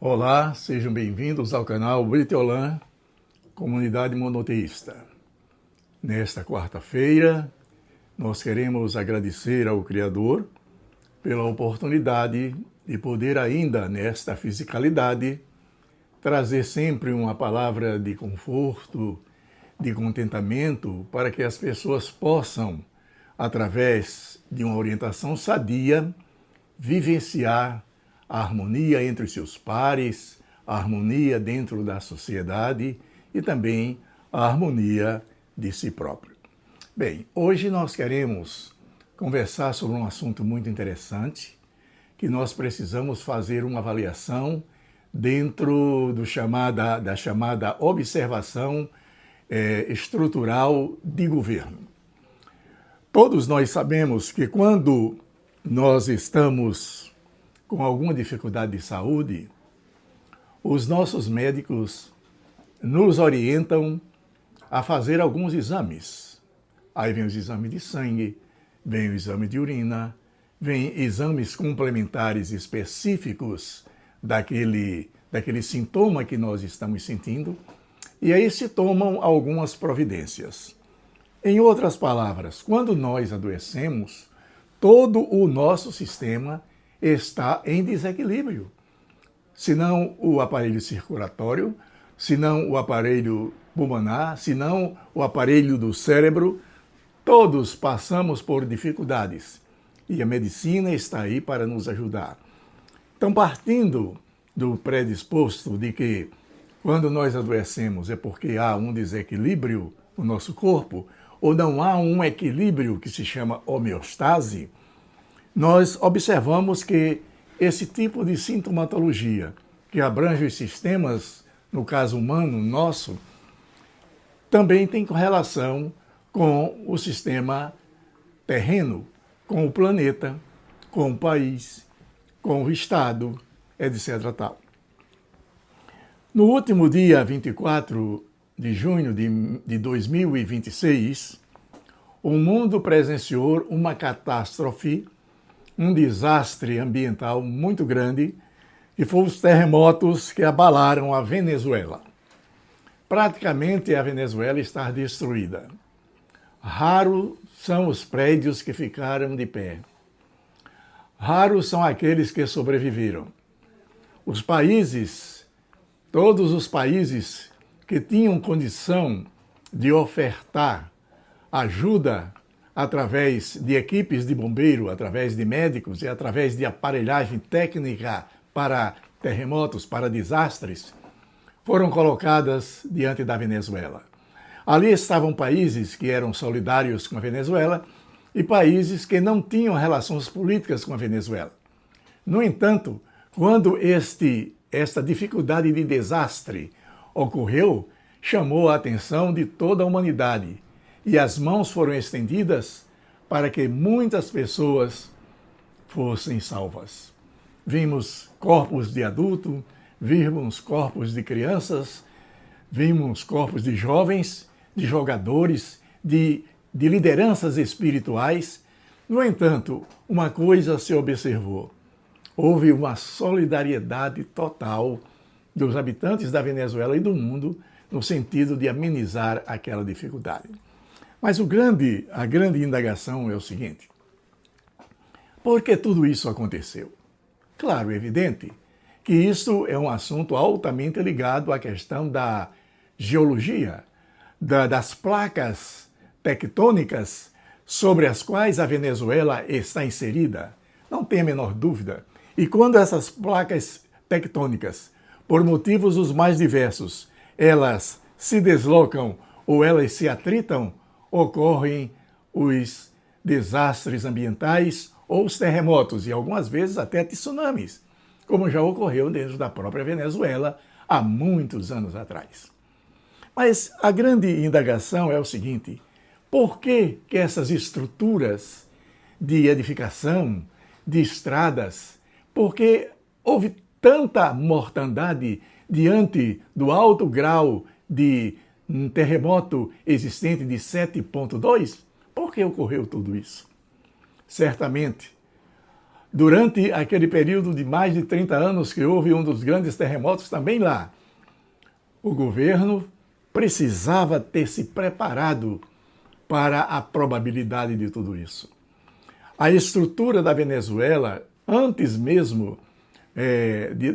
Olá, sejam bem-vindos ao canal Briteolã, Comunidade Monoteísta. Nesta quarta-feira, nós queremos agradecer ao Criador pela oportunidade de poder ainda, nesta fisicalidade, trazer sempre uma palavra de conforto, de contentamento, para que as pessoas possam, através de uma orientação sadia, vivenciar a harmonia entre seus pares, a harmonia dentro da sociedade e também a harmonia de si próprio. Bem, hoje nós queremos conversar sobre um assunto muito interessante, que nós precisamos fazer uma avaliação dentro da chamada observação estrutural de governo. Todos nós sabemos que quando nós estamos com alguma dificuldade de saúde, os nossos médicos nos orientam a fazer alguns exames. Aí vem os exames de sangue, vem o exame de urina, vem exames complementares específicos daquele sintoma que nós estamos sentindo, e aí se tomam algumas providências. Em outras palavras, quando nós adoecemos, todo o nosso sistema está em desequilíbrio. Se não o aparelho circulatório, se não o aparelho pulmonar, se não o aparelho do cérebro, todos passamos por dificuldades. E a medicina está aí para nos ajudar. Então, partindo do predisposto de que quando nós adoecemos é porque há um desequilíbrio no nosso corpo, ou não há um equilíbrio que se chama homeostase, nós observamos que esse tipo de sintomatologia, que abrange os sistemas, no caso humano, nosso, também tem relação com o sistema terreno, com o planeta, com o país, com o Estado, etc. Tal. No último dia 24 de junho de 2026, o mundo presenciou uma catástrofe, um desastre ambiental muito grande, que foram os terremotos que abalaram a Venezuela. Praticamente a Venezuela está destruída. Raros são os prédios que ficaram de pé. Raros são aqueles que sobreviveram. Os países, todos os países que tinham condição de ofertar ajuda através de equipes de bombeiro, através de médicos e através de aparelhagem técnica para terremotos, para desastres, foram colocadas diante da Venezuela. Ali estavam países que eram solidários com a Venezuela e países que não tinham relações políticas com a Venezuela. No entanto, quando esta dificuldade de desastre ocorreu, chamou a atenção de toda a humanidade e as mãos foram estendidas para que muitas pessoas fossem salvas. Vimos corpos de adultos, vimos corpos de crianças, vimos corpos de jovens, de jogadores, de lideranças espirituais. No entanto, uma coisa se observou. Houve uma solidariedade total dos habitantes da Venezuela e do mundo no sentido de amenizar aquela dificuldade. Mas a grande indagação é o seguinte: por que tudo isso aconteceu? Claro, é evidente que isso é um assunto altamente ligado à questão da geologia, das placas tectônicas sobre as quais a Venezuela está inserida. Não tem a menor dúvida. E quando essas placas tectônicas, por motivos os mais diversos, elas se deslocam ou elas se atritam, ocorrem os desastres ambientais ou os terremotos e algumas vezes até tsunamis, como já ocorreu dentro da própria Venezuela há muitos anos atrás. Mas a grande indagação é o seguinte: por que essas estruturas de edificação, de estradas, por que houve tanta mortandade diante do alto grau de um terremoto existente de 7,2? Por que ocorreu tudo isso? Certamente, durante aquele período de mais de 30 anos que houve um dos grandes terremotos também lá, o governo precisava ter se preparado para a probabilidade de tudo isso. A estrutura da Venezuela, antes mesmo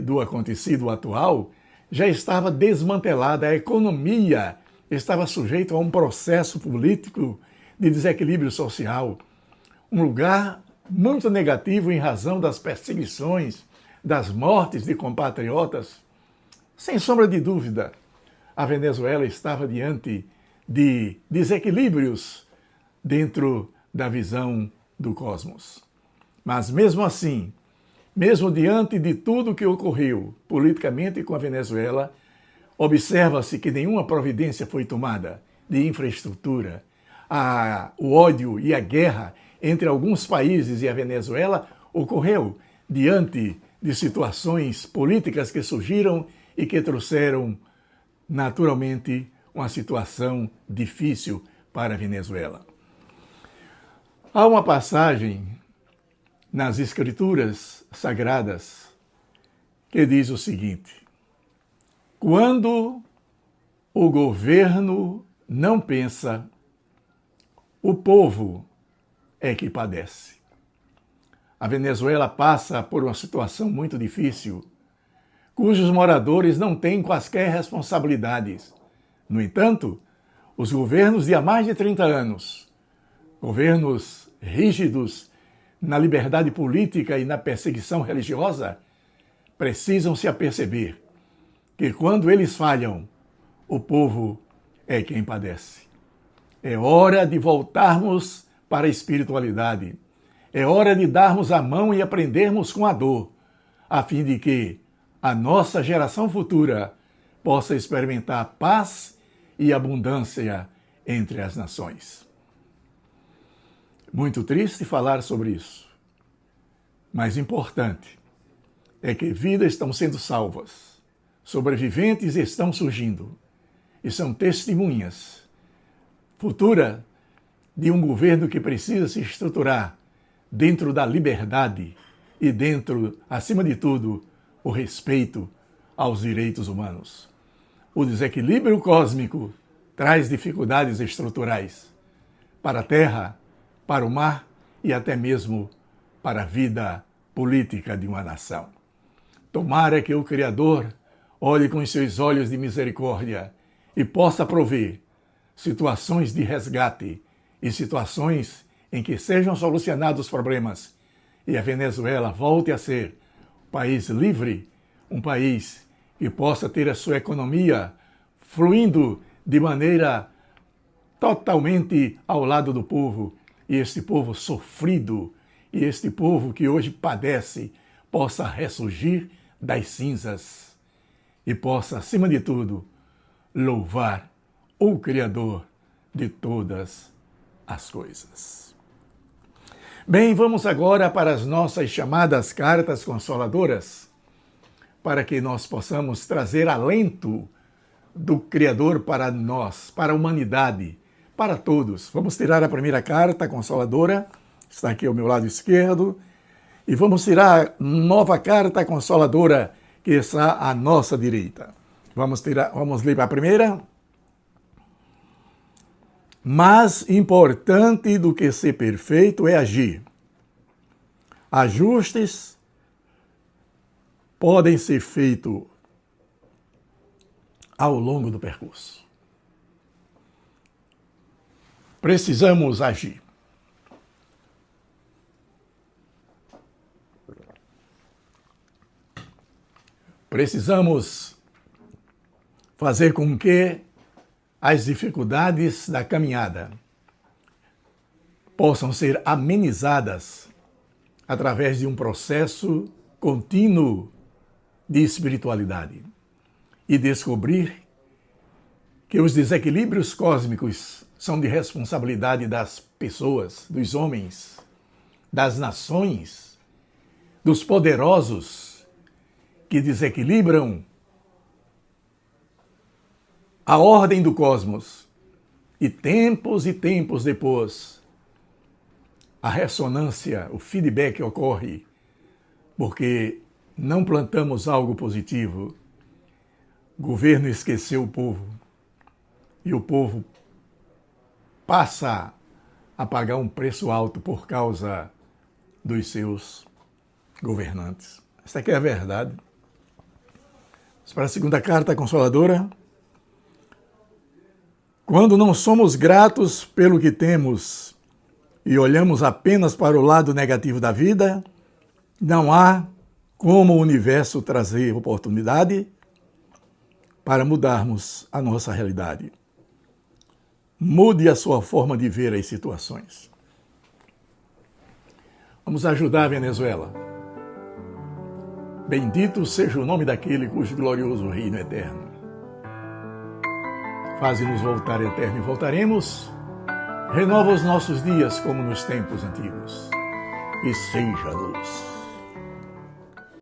do acontecido atual, já estava desmantelada, a economia estava sujeita a um processo político de desequilíbrio social, um lugar muito negativo em razão das perseguições, das mortes de compatriotas. Sem sombra de dúvida, a Venezuela estava diante de desequilíbrios dentro da visão do cosmos. Mas mesmo assim, mesmo diante de tudo que ocorreu politicamente com a Venezuela, observa-se que nenhuma providência foi tomada de infraestrutura. O ódio e a guerra entre alguns países e a Venezuela ocorreu diante de situações políticas que surgiram e que trouxeram, naturalmente, uma situação difícil para a Venezuela. Há uma passagem nas Escrituras Sagradas que diz o seguinte: quando o governo não pensa, o povo é que padece. A Venezuela passa por uma situação muito difícil, cujos moradores não têm quaisquer responsabilidades. No entanto, os governos de há mais de 30 anos, governos rígidos na liberdade política e na perseguição religiosa, precisam se aperceber que quando eles falham, o povo é quem padece. É hora de voltarmos para a espiritualidade. É hora de darmos a mão e aprendermos com a dor, a fim de que a nossa geração futura possa experimentar paz e abundância entre as nações. Muito triste falar sobre isso, mas importante é que vidas estão sendo salvas, sobreviventes estão surgindo e são testemunhas futuras de um governo que precisa se estruturar dentro da liberdade e dentro, acima de tudo, o respeito aos direitos humanos. O desequilíbrio cósmico traz dificuldades estruturais para a Terra, para o mar e até mesmo para a vida política de uma nação. Tomara que o Criador olhe com os seus olhos de misericórdia e possa prover situações de resgate e situações em que sejam solucionados os problemas e a Venezuela volte a ser um país livre, um país que possa ter a sua economia fluindo de maneira totalmente ao lado do povo, e este povo sofrido, e este povo que hoje padece, possa ressurgir das cinzas e possa, acima de tudo, louvar o Criador de todas as coisas. Bem, vamos agora para as nossas chamadas cartas consoladoras, para que nós possamos trazer alento do Criador para nós, para a humanidade, para todos. Vamos tirar a primeira carta consoladora, está aqui ao meu lado esquerdo, e vamos tirar a nova carta consoladora que está à nossa direita. Vamos ler para a primeira. Mais importante do que ser perfeito é agir. Ajustes podem ser feitos ao longo do percurso. Precisamos agir. Precisamos fazer com que as dificuldades da caminhada possam ser amenizadas através de um processo contínuo de espiritualidade e descobrir que os desequilíbrios cósmicos são de responsabilidade das pessoas, dos homens, das nações, dos poderosos que desequilibram a ordem do cosmos. E tempos depois, a ressonância, o feedback ocorre porque não plantamos algo positivo. O governo esqueceu o povo e o povo passa a pagar um preço alto por causa dos seus governantes. Essa aqui é a verdade. Vamos para a segunda carta consoladora. Quando não somos gratos pelo que temos e olhamos apenas para o lado negativo da vida, não há como o universo trazer oportunidade para mudarmos a nossa realidade. Mude a sua forma de ver as situações. Vamos ajudar a Venezuela. Bendito seja o nome daquele cujo glorioso reino é eterno. Faze-nos voltar eterno e voltaremos. Renova os nossos dias como nos tempos antigos. E seja luz.